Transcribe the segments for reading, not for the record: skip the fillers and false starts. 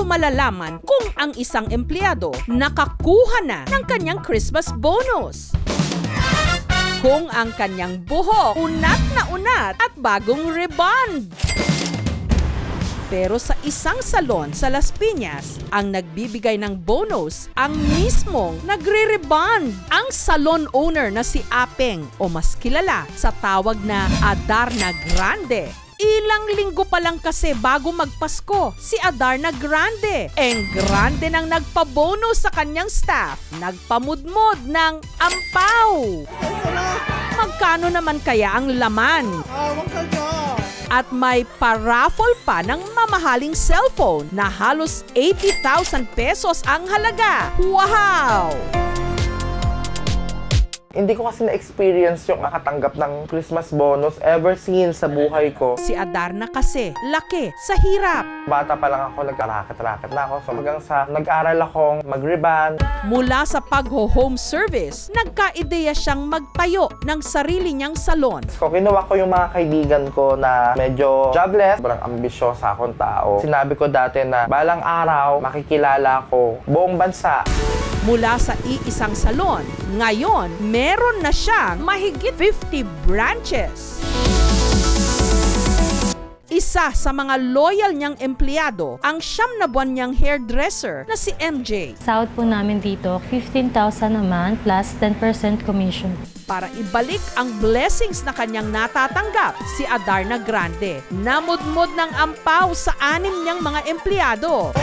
daw malalaman kung ang isang empleyado nakakuha na ng kanyang Christmas bonus? Kung ang kanyang buhok unat na unat at bagong rebond. Pero sa isang salon sa Las Piñas, ang nagbibigay ng bonus ang mismong nagre-rebond. Ang salon owner na si Apeng o mas kilala sa tawag na Adarna Grande. Ilang linggo pa lang kasi bago magpasko si Adarna Grande. Grande nang nagpa-bonus sa kanyang staff. Nagpamudmod ng ampaw. Magkano naman kaya ang laman? At may paraffle pa ng mamahaling cellphone na halos 80,000 pesos ang halaga. Wow! Hindi ko kasi na-experience yung nakatanggap ng Christmas bonus ever since sa buhay ko. Si Adarna kasi, laki sa hirap. Bata pa lang ako, nagkaraket-raket na ako. So hanggang sa nag-aral akong mag-rebond. Mula sa pag-home service, nagka-ideya siyang magtayo ng sarili niyang salon. So kinuha ko yung mga kaibigan ko na medyo jobless, sobrang ambisyosa akong tao. Sinabi ko dati na balang araw, makikilala ko buong bansa. Mula sa iisang salon, ngayon meron na siyang mahigit 50 branches. Isa sa mga loyal niyang empleyado, ang 9 na buwan niyang hairdresser na si MJ. Sahod po namin dito, 15,000 a month plus 10% commission. Para ibalik ang blessings na kanyang natatanggap, si Adarna Grande namudmod ng ampaw sa 6 niyang mga empleyado.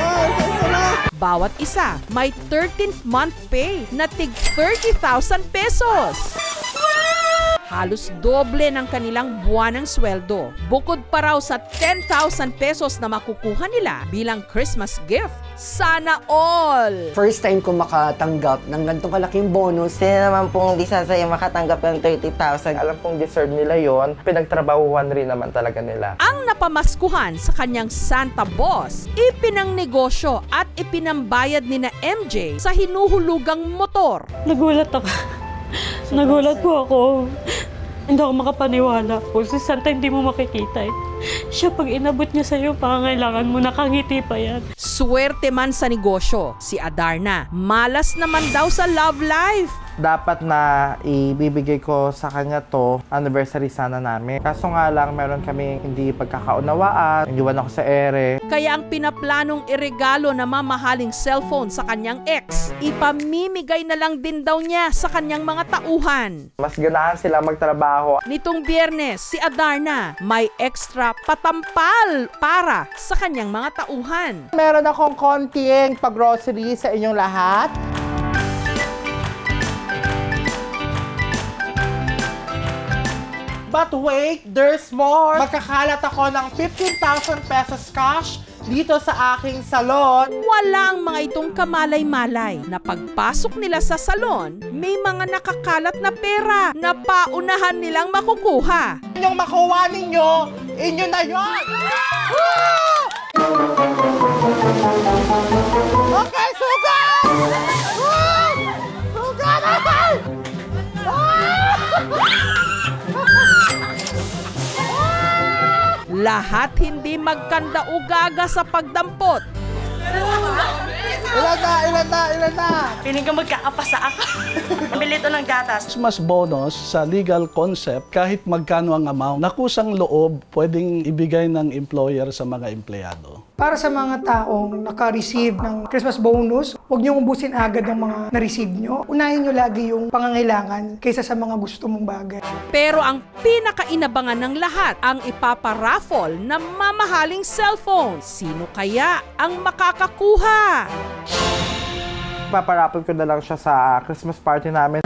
Bawat isa may 13th month pay na tig 30,000 pesos. Halos doble ng kanilang buwanang sweldo. Bukod pa raw sa 10,000 pesos na makukuha nila bilang Christmas gift. Sana all! First time ko makatanggap ng ganitong kalaking bonus. Sino naman pong di sasaya makatanggap ng 30,000. Alam kong deserve nila yon. Pinagtrabahuhan rin naman talaga nila. Ang napamaskuhan sa kanyang Santa Boss, ipinangnegosyo at ipinambayad ni na MJ sa hinuhulugang motor. Nagulat ako. Nagulat po ako. Hindi ako makapaniwala po. Si Santa hindi mo makikita eh. Siya pag inabot niya sa'yo, pangangailangan mo, nakangiti pa yan. Swerte man sa negosyo, si Adarna, malas naman daw sa love life. Dapat na ibibigay ko sa kanya to, anniversary sana namin. Kaso nga lang, meron kami hindi pagkakaunawaan, iniwan ako sa ere. Kaya ang pinaplanong iregalo na mamahaling cellphone sa kanyang ex, ipamimigay na lang din daw niya sa kanyang mga tauhan. Mas ganahan sila magtrabaho. Nitong Biyernes, si Adarna may extra patampal para sa kanyang mga tauhan. Meron akong konting pag-grocery sa inyong lahat. But wait, there's more! Magkakalat ako ng 15,000 pesos cash dito sa aking salon. Walang mga itong kamalay-malay na pagpasok nila sa salon, may mga nakakalat na pera na paunahan nilang makukuha. Yung makuha ninyo, inyo na yun! Okay, sugat! Sugat! Lahat hindi magkanda-ugaga sa pagdampot. Ilan na! Piling ko magkakapasa ako. Nabili ito ng gatas. Christmas bonus sa legal concept, kahit magkano ang amount, na kusang loob pwedeng ibigay ng employer sa mga empleyado. Para sa mga taong naka-receive ng Christmas bonus, huwag niyong ubusin agad ang mga na-receive niyo. Unahin niyo lagi yung pangangailangan kaysa sa mga gusto mong bagay. Pero ang pinakainabangan ng lahat, ang ipaparaffle na mamahaling cellphone. Sino kaya ang makakakuha? Paparapple ko na lang siya sa Christmas party namin.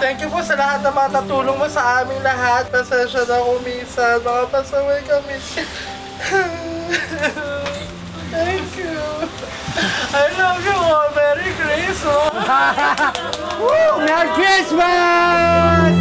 Thank you po sa lahat ng mga natulong mo sa aming lahat. Pasensya na kung minsan, mga pasaway kami. Thank you. I love you all. Merry Christmas! Merry Christmas!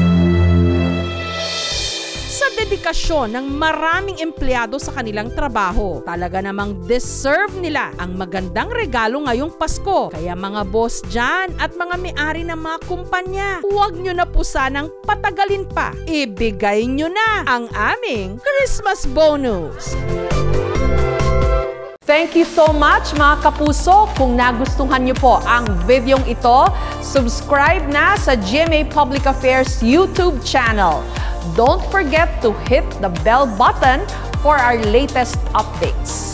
Sa dedikasyon ng maraming empleyado sa kanilang trabaho. Talaga namang deserve nila ang magandang regalo ngayong Pasko. Kaya mga boss dyan at mga may-ari ng mga kumpanya, huwag nyo na po sanang patagalin pa. Ibigay nyo na ang aming Christmas bonus! Thank you so much mga kapuso. Kung nagustuhan niyo po ang videong ito, subscribe na sa GMA Public Affairs YouTube channel. Don't forget to hit the bell button for our latest updates.